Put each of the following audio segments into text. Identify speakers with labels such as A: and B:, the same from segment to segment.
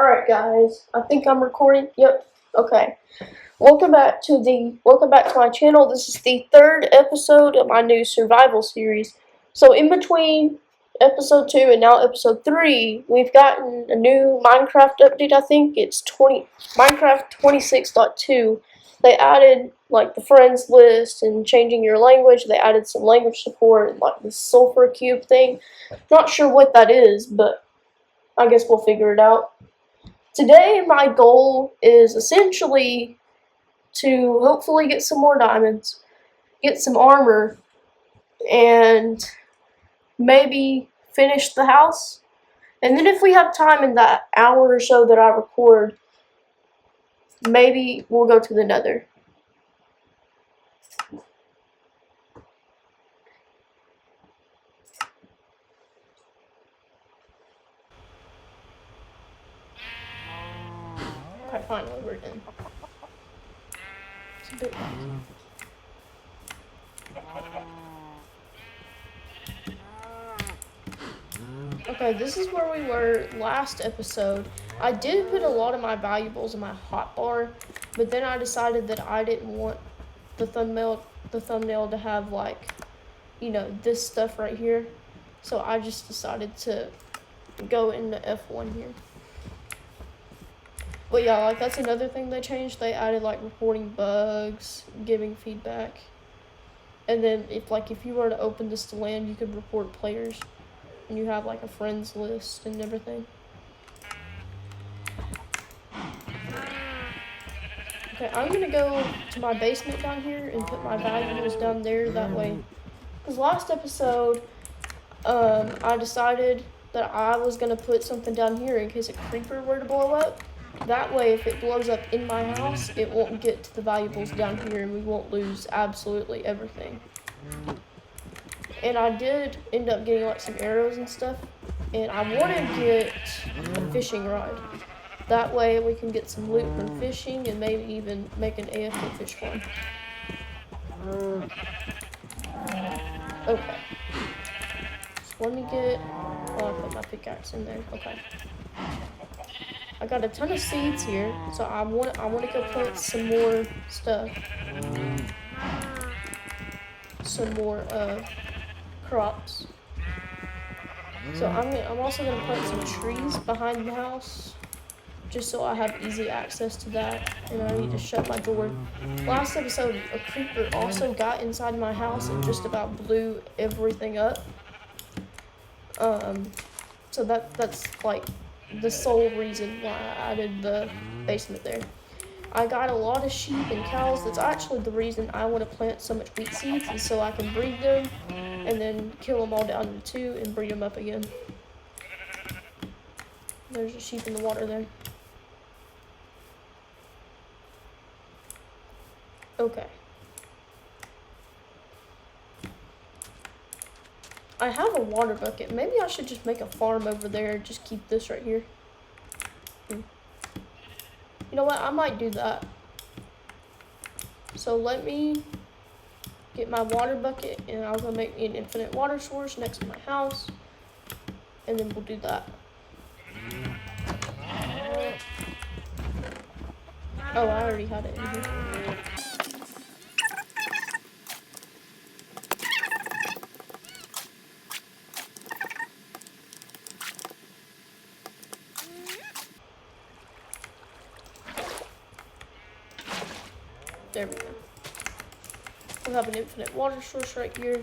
A: Alright guys, I think I'm recording. Yep. Okay. Welcome back to my channel. This is the third episode of my new survival series. So in between episode 2 and now episode 3, we've gotten a new Minecraft update. I think it's Minecraft 26.2. They added like the friends list and changing your language. They added some language support and like the sulfur cube thing. Not sure what that is, but I guess we'll figure it out. Today, my goal is essentially to hopefully get some more diamonds, get some armor, and maybe finish the house. And then if we have time in that hour or so that I record, maybe we'll go to the Nether. Okay, finally we're in. It's a bit Okay, this is where we were last episode. I did put a lot of my valuables in my hotbar, but then I decided that I didn't want the thumbnail to have like, this stuff right here. So I just decided to go into F1 here. But yeah, like that's another thing they changed. They added like reporting bugs, giving feedback. And then if you were to open this to land, you could report players. And you have like a friends list and everything. Okay, I'm gonna go to my basement down here and put my valuables down there that way. Because last episode, I decided that I was gonna put something down here in case a creeper were to blow up. That way, if it blows up in my house, it won't get to the valuables down here and we won't lose absolutely everything. And I did end up getting like some arrows and stuff. And I want to get a fishing rod. That way we can get some loot from fishing and maybe even make an AFK fish farm. Okay. So let me get... Oh, I put my pickaxe in there. Okay. I got a ton of seeds here, so I want to go plant some more stuff. Some more crops. So I'm also gonna plant some trees behind the house, just so I have easy access to that. And I need to shut my door. Last episode, a creeper also got inside my house and just about blew everything up. So that's like the sole reason why I added the basement there. I got a lot of sheep and cows. That's actually the reason I want to plant so much wheat seeds, is so I can breed them and then kill them all down into 2 and breed them up again. There's a sheep in the water there. Okay. I have a water bucket. Maybe I should just make a farm over there and just keep this right here. You know what? I might do that. So let me get my water bucket and I'll go make me an infinite water source next to my house. And then we'll do that. Oh, I already had it in here. There we go. We'll have an infinite water source right here.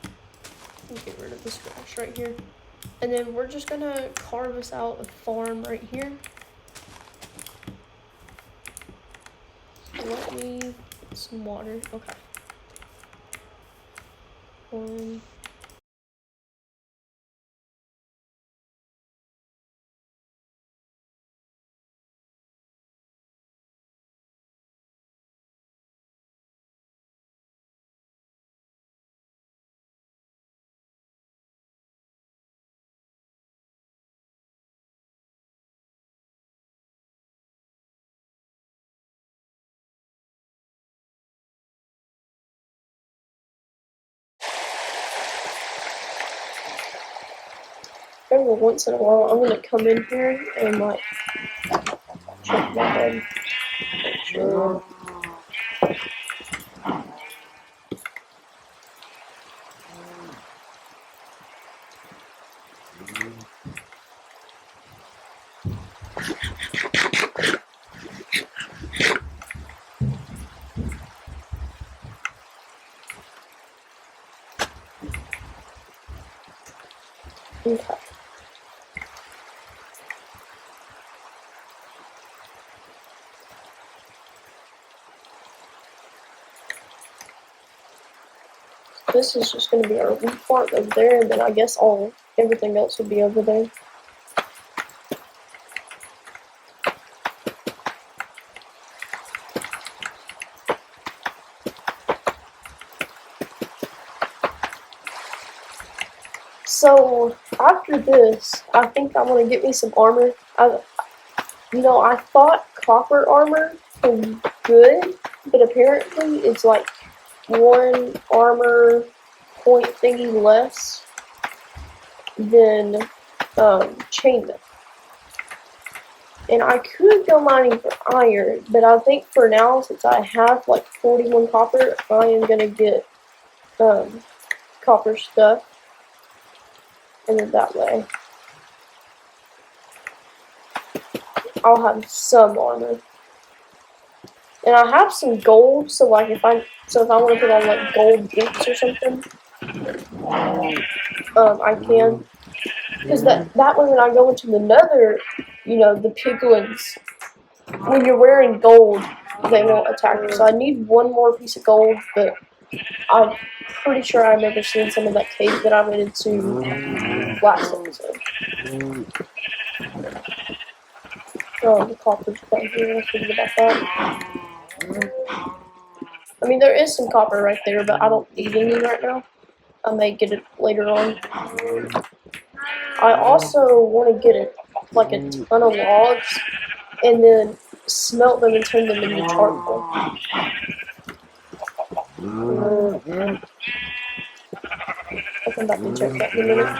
A: Let me get rid of this grass right here. And then we're just gonna carve us out a farm right here. Let me get some water. Okay. One. every once in a while, I'm gonna come in here and like check my head. Make sure. Okay. This is just going to be our roof part over there, and then I guess everything else will be over there. So after this, I think I'm going to get me some armor. I thought copper armor was good, but apparently it's like one armor point thingy less than chainmail. And I could go mining for iron, but I think for now, since I have like 41 copper, I am gonna get copper stuff, and then that way I'll have some armor. And I have some gold, so like if I want to put on like gold boots or something, I can. Because that way when I go into the nether, the piglins, when you're wearing gold, they won't attack you. So I need one more piece of gold, but I'm pretty sure I've never seen some of that cave that I went into last episode. Oh, the copper's down here. I forget about that. I mean, there is some copper right there, but I don't need any right now. I may get it later on. I also want to get a ton of logs and then smelt them and turn them into charcoal. I'll come back and check that in a minute.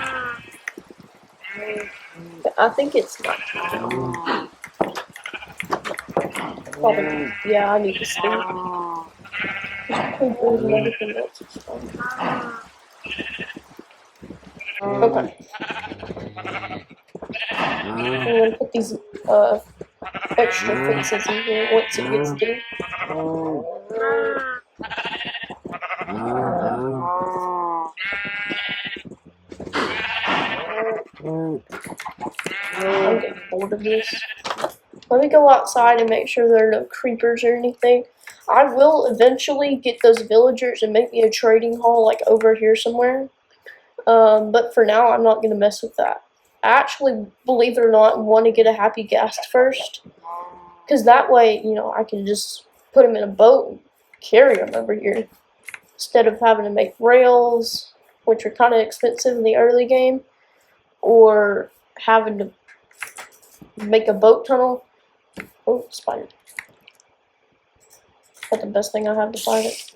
A: But I think it's not. Probably, yeah, I need to sleep. There's creepers and everything else is fine. Okay. I'm gonna put these extra fences in here once it gets done. I'm getting bored of this. Let me go outside and make sure there are no creepers or anything. I will eventually get those villagers and make me a trading hall like over here somewhere. But for now, I'm not going to mess with that. I actually, believe it or not, want to get a happy ghast first. Because that way, I can just put them in a boat and carry them over here. Instead of having to make rails, which are kind of expensive in the early game. Or having to make a boat tunnel. Oh, spider. That's the best thing I have to fight it.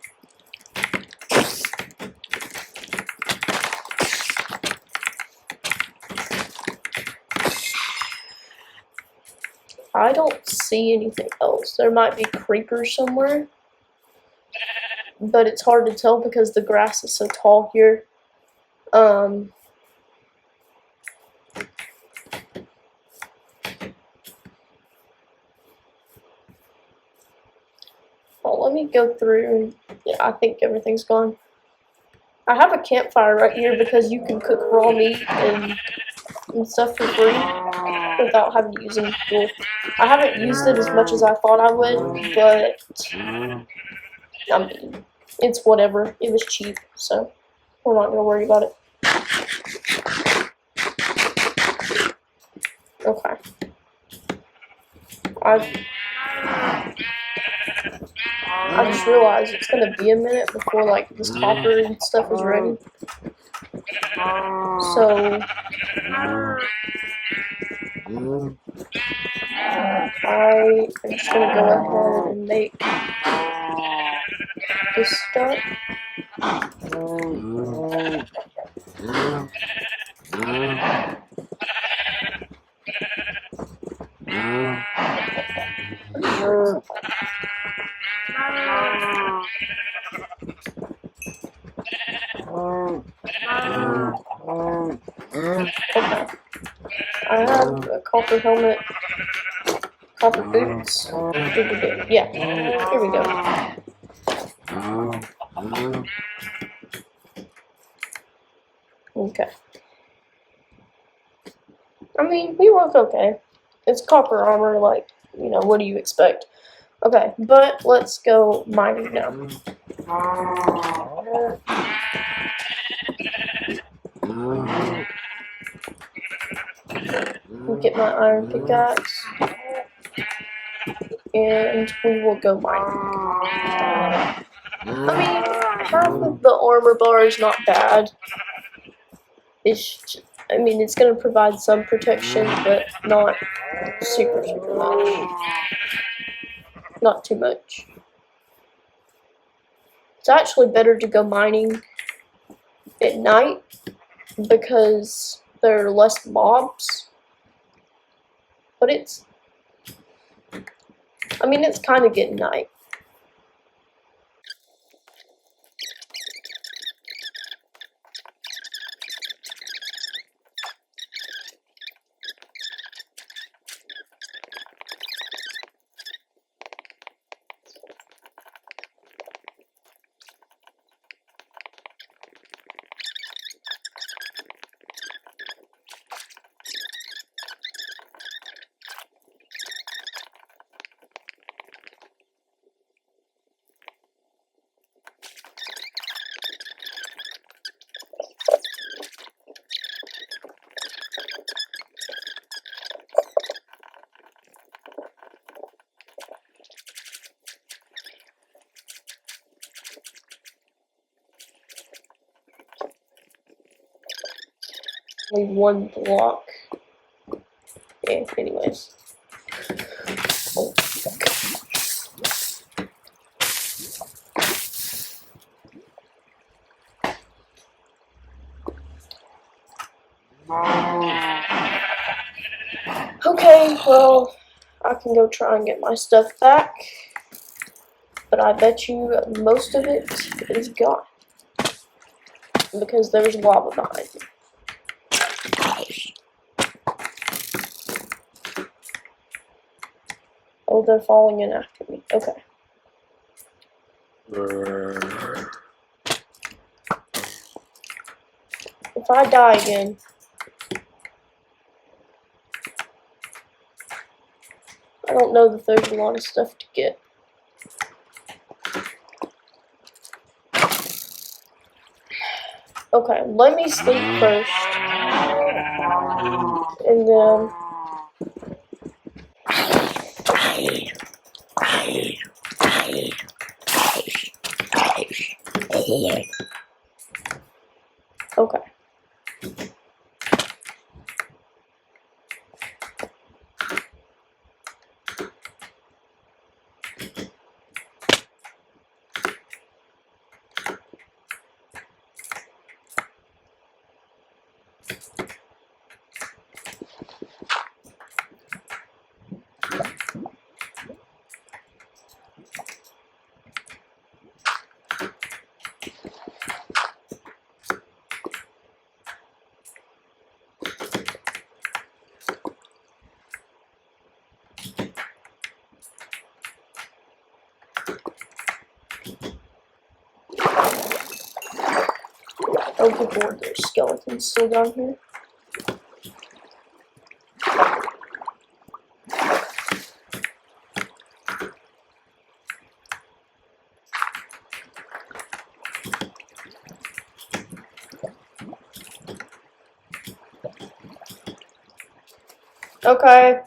A: I don't see anything else. There might be creepers somewhere. But it's hard to tell because the grass is so tall here. Well, let me go through. Yeah, I think everything's gone. I have a campfire right here because you can cook raw meat and stuff for free without having to use any fuel. I haven't used it as much as I thought I would, but I mean, it's whatever. It was cheap, so we're not going to worry about it. Okay. I just realized it's going to be a minute before like this copper and stuff is ready. So I am just going to go ahead and make this stuff. Okay. I have a copper helmet, copper boots. Yeah, here we go. Okay. I mean, we look okay. It's copper armor, like, what do you expect? Okay, but let's go mining now. Get my iron pickaxe, and we will go mining. I mean, half of the armor bar is not bad. It's going to provide some protection, but not super much. Not too much. It's actually better to go mining at night because there are less mobs. But it's kind of getting night. Only one block. Yeah, anyways. Oh, okay, well, I can go try and get my stuff back. But I bet you most of it is gone. Because there's lava behind me. Oh, they're falling in after me. Okay. If I die again, I don't know that there's a lot of stuff to get. Okay, let me sleep first. And then... Okay. Oh, good lord, there's skeletons still down here. Okay.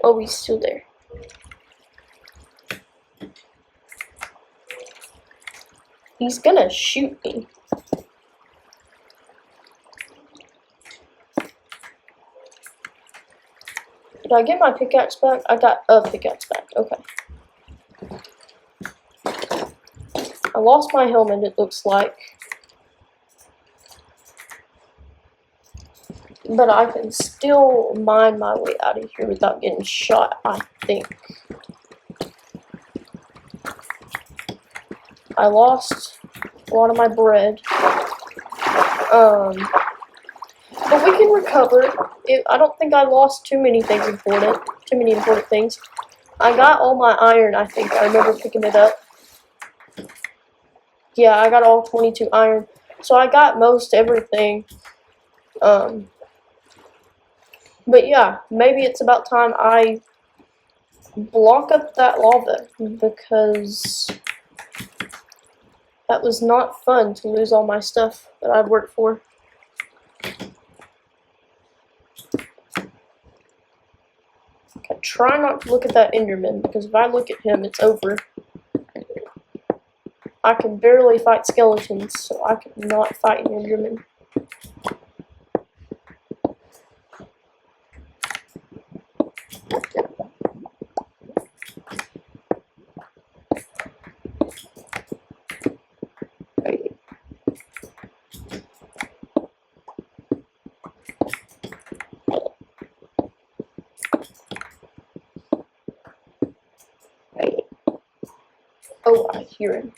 A: Oh, he's still there. He's gonna shoot me. Did I get my pickaxe back? I got a pickaxe back. Okay. I lost my helmet, it looks like. But I can still mine my way out of here without getting shot, I think. I lost a lot of my bread. But we can recover. I don't think I lost too many important things. I got all my iron, I think. I remember picking it up. Yeah, I got all 22 iron. So I got most everything. But yeah, maybe it's about time I block up that lava, because that was not fun to lose all my stuff that I'd worked for. Okay, try not to look at that Enderman, because if I look at him, it's over. I can barely fight skeletons, so I cannot fight an Enderman. Oh, I hear him.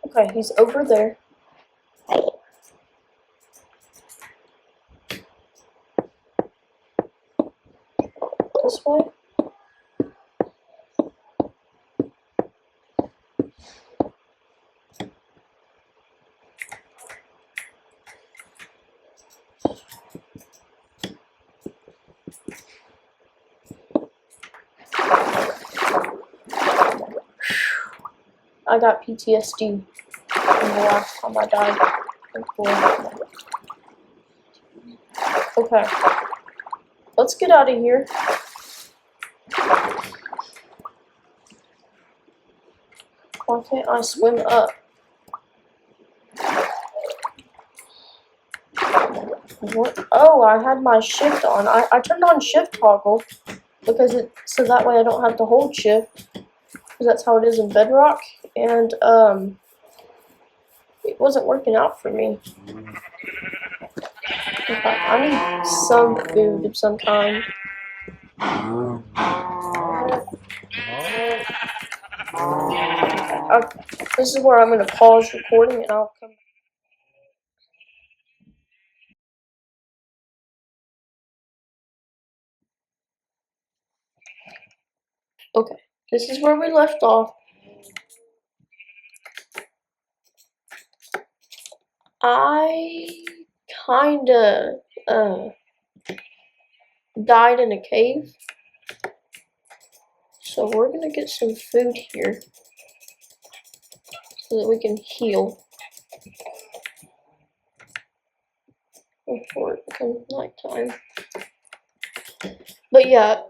A: Okay, he's over there. This way? I got PTSD from the last time I died. Okay. Let's get out of here. Why can't I swim up? What? Oh, I had my shift on. I turned on shift toggle because so that way I don't have to hold shift, because that's how it is in Bedrock, and it wasn't working out for me. Okay, I need some food of some kind. This is where I'm going to pause recording and I'll come back. Okay, this is where we left off. I kinda died in a cave, so we're gonna get some food here so that we can heal before it becomes nighttime. But yeah,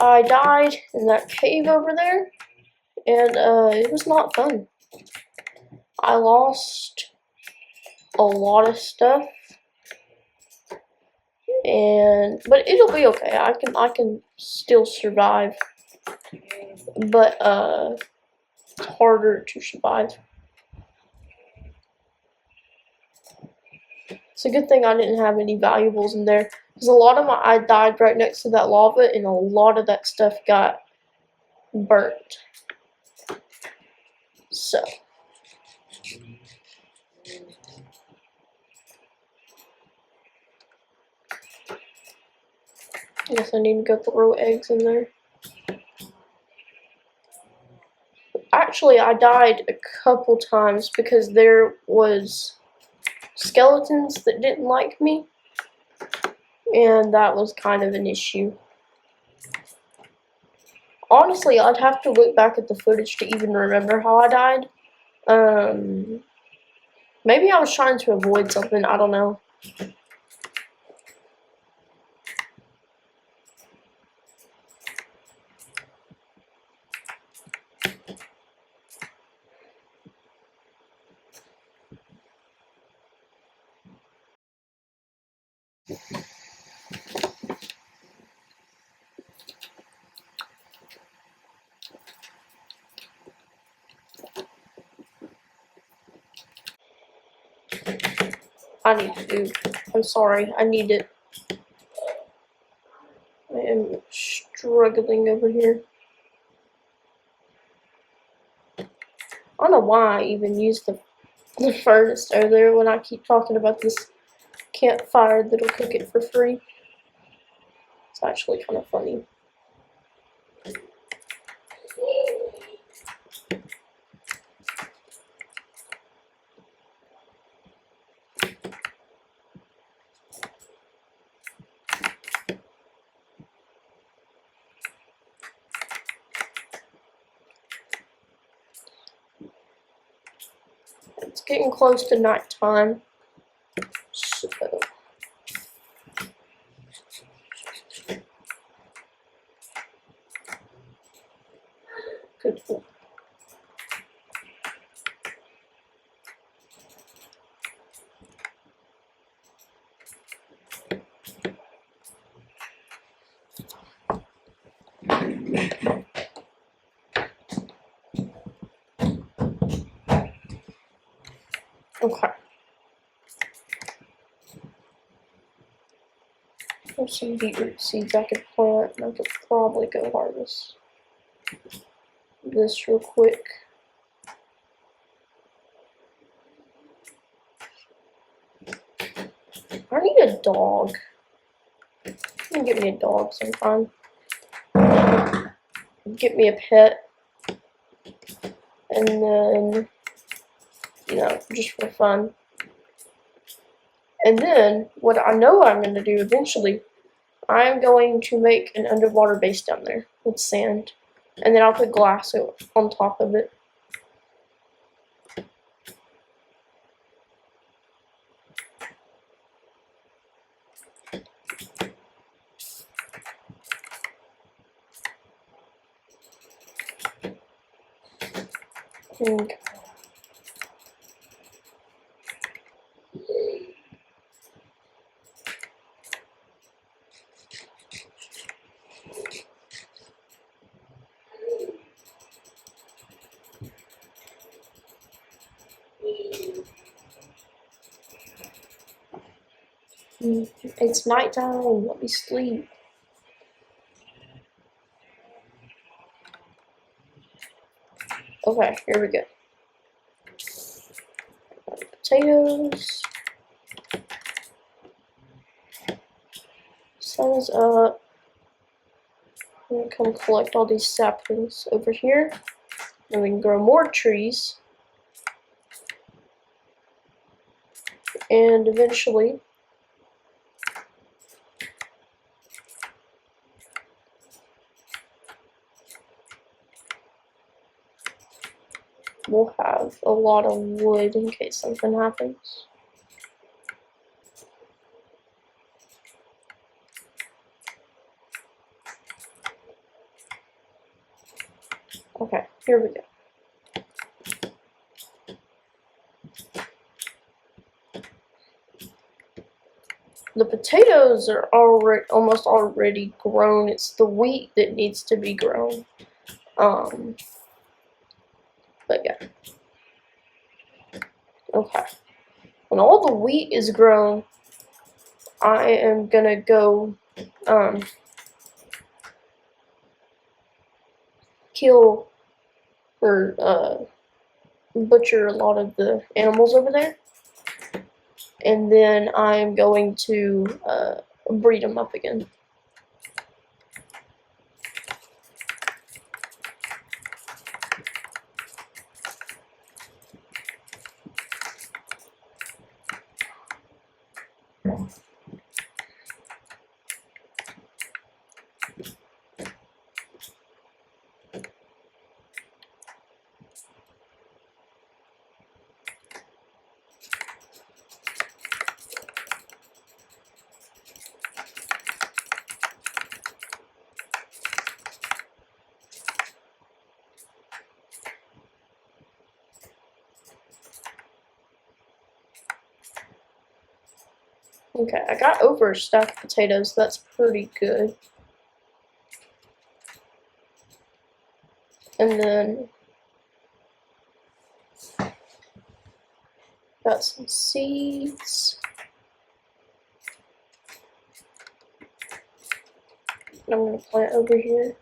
A: I died in that cave over there, and it was not fun. I lost a lot of stuff, but it'll be okay. I can still survive, but it's harder to survive. It's a good thing I didn't have any valuables in there, because I died right next to that lava, and a lot of that stuff got burnt. So I guess I need to go throw eggs in there. Actually, I died a couple times because there was skeletons that didn't like me, and that was kind of an issue. Honestly, I'd have to look back at the footage to even remember how I died. Maybe I was trying to avoid something, I don't know. I need to do. I'm sorry, I need it. I am struggling over here. I don't know why I even used the furnace earlier when I keep talking about this campfire that'll cook it for free. It's actually kind of funny. It's getting close to nighttime, so good. Okay. There's some beetroot seeds I could plant, and I could probably go harvest this real quick. I need a dog. You can get me a dog sometime. Get me a pet. And then, you know, just for fun. And then, what I know I'm going to do eventually, I'm going to make an underwater base down there with sand. And then I'll put glass on top of it. Okay. It's nighttime. Let me sleep. Okay, here we go. Potatoes. Sun is up. I'm gonna come collect all these saplings over here. And we can grow more trees. And eventually, we'll have a lot of wood in case something happens. Okay, here we go. The potatoes are almost already grown. It's the wheat that needs to be grown. But yeah. Okay. When all the wheat is grown, I am gonna go kill or butcher a lot of the animals over there. And then I'm going to breed them up again. Okay, I got over a stack of potatoes. That's pretty good. And then got some seeds. And I'm going to plant over here.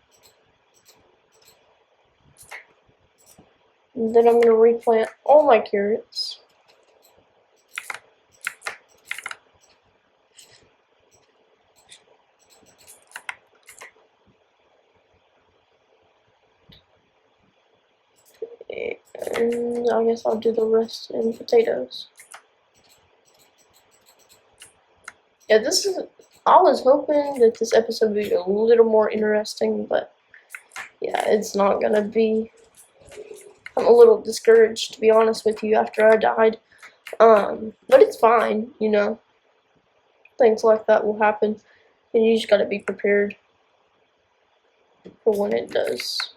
A: And then I'm going to replant all my carrots. And I guess I'll do the rest in potatoes. Yeah, I was hoping that this episode would be a little more interesting, but yeah, it's not gonna be. I'm a little discouraged, to be honest with you, after I died. But it's fine, you know. Things like that will happen, and you just gotta be prepared for when it does.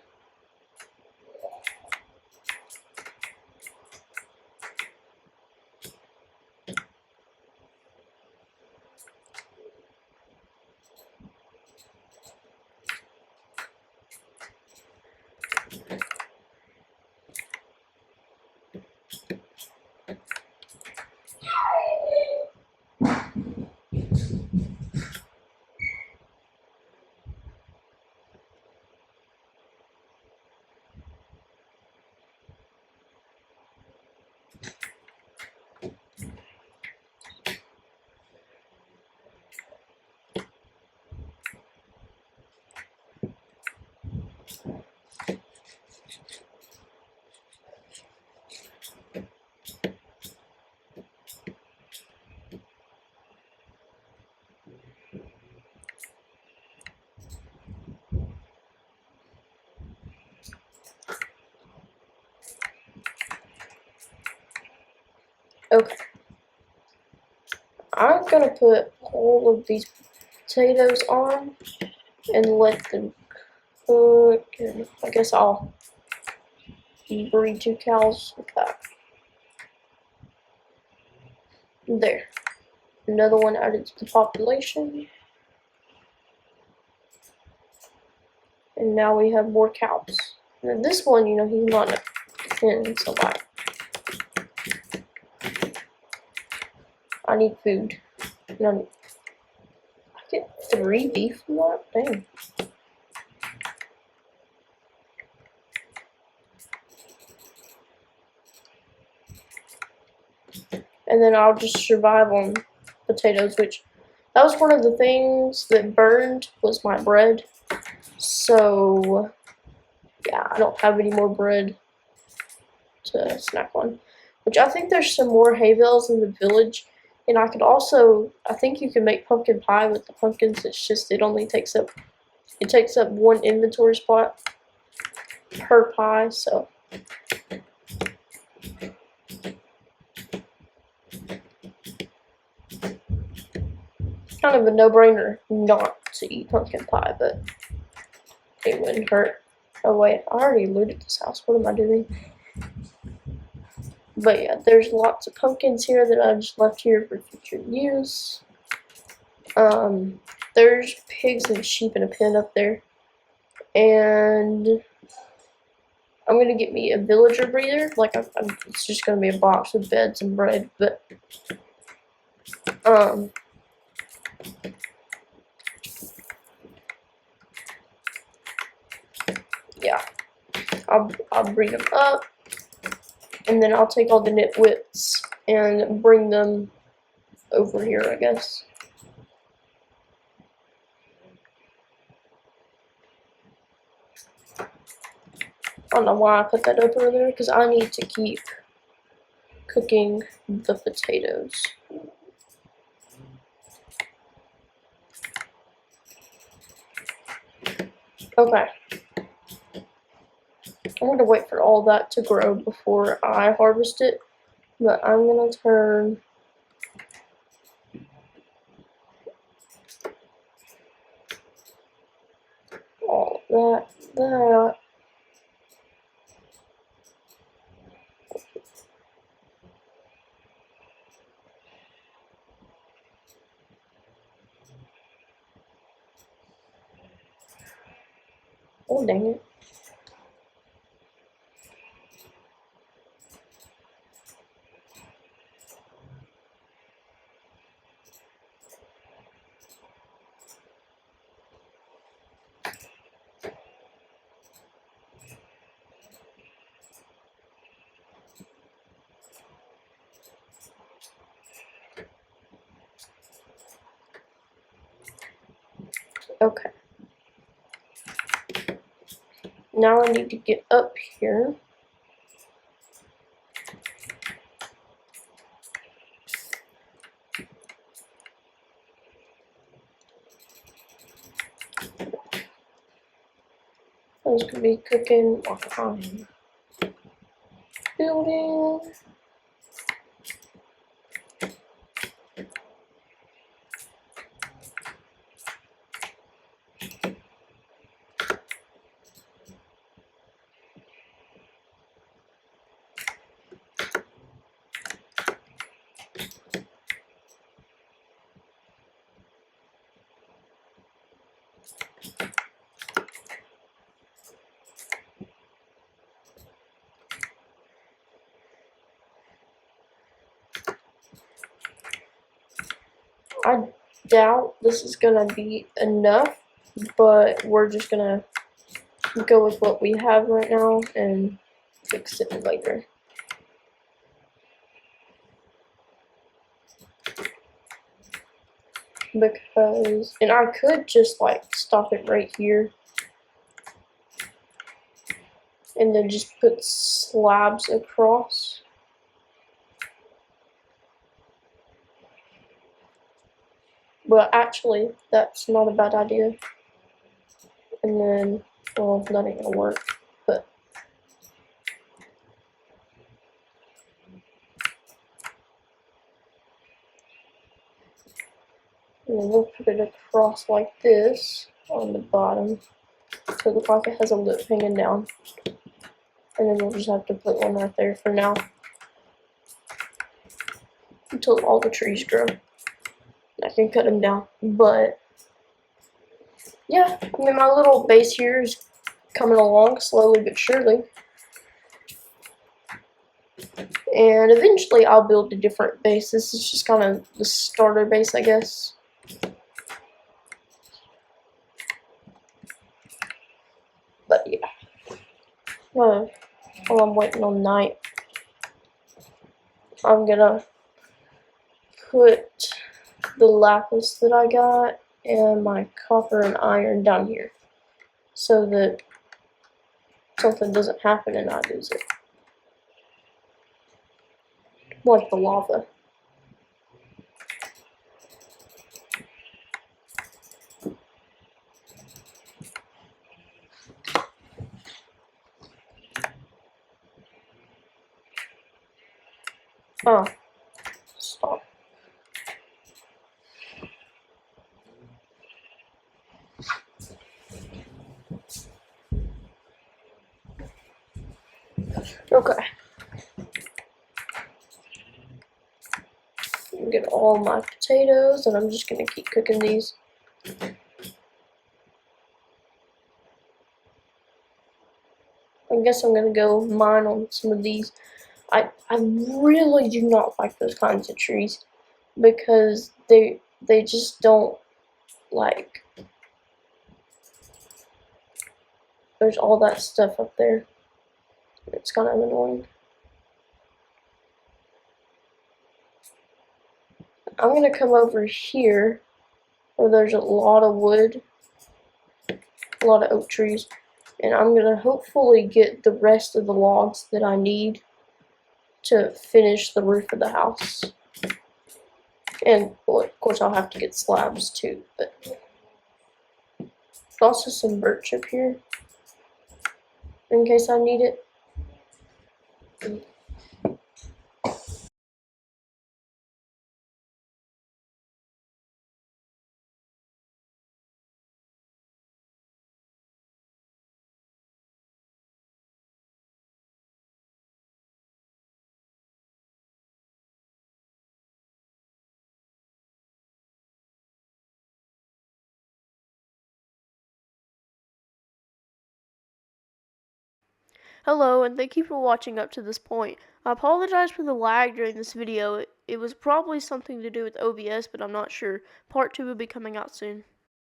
A: Okay. I'm gonna put all of these potatoes on and let them cook, and I guess I'll breed 2 cows with that. There. Another one added to the population. And now we have more cows. And this one, you know, he's not a pen, so I need food. And I get 3 beef from that? Dang. And then I'll just survive on potatoes, which that was one of the things that burned was my bread. So yeah, I don't have any more bread to snack on. Which I think there's some more hay bales in the village. And I think you can make pumpkin pie with the pumpkins. It's just, it takes up 1 inventory spot per pie, so. Kind of a no-brainer not to eat pumpkin pie, but it wouldn't hurt. Oh wait, I already looted this house. What am I doing? But yeah, there's lots of pumpkins here that I just left here for future use. There's pigs and sheep in a pen up there. And I'm gonna get me a villager breeder. Like, it's just gonna be a box with beds and bread, but yeah, I'll breed them up, and then I'll take all the nitwits and bring them over here, I guess. I don't know why I put that up earlier, because I need to keep cooking the potatoes. Okay. I'm going to wait for all that to grow before I harvest it, but I'm going to turn all that. Oh, dang it. Okay. Now I need to get up here. I was gonna be cooking while I'm building. I doubt this is gonna be enough, but we're just gonna go with what we have right now and fix it later. Because, and I could just like stop it right here and then just put slabs across. But actually, that's not a bad idea. And then, well, that ain't gonna work, but and then we'll put it across like this on the bottom to look like it has a lip hanging down. And then we'll just have to put one right there for now until all the trees grow. I can cut them down, but yeah, I mean my little base here is coming along slowly but surely. And eventually I'll build a different base. This is just kind of the starter base, I guess. But yeah. While I'm waiting on night, I'm gonna put the lapis that I got and my copper and iron down here so that something doesn't happen and I lose it. Like the lava. Oh, stop. Okay. Get all my potatoes and I'm just gonna keep cooking these. I guess I'm gonna go mine on some of these. I really do not like those kinds of trees because they just don't like, there's all that stuff up there. It's kind of annoying. I'm gonna come over here where there's a lot of wood, a lot of oak trees, and I'm gonna hopefully get the rest of the logs that I need to finish the roof of the house. And well, of course I'll have to get slabs too, but there's also some birch up here in case I need it. Hello, and thank you for watching up to this point. I apologize for the lag during this video. It was probably something to do with OBS, but I'm not sure. Part 2 will be coming out soon.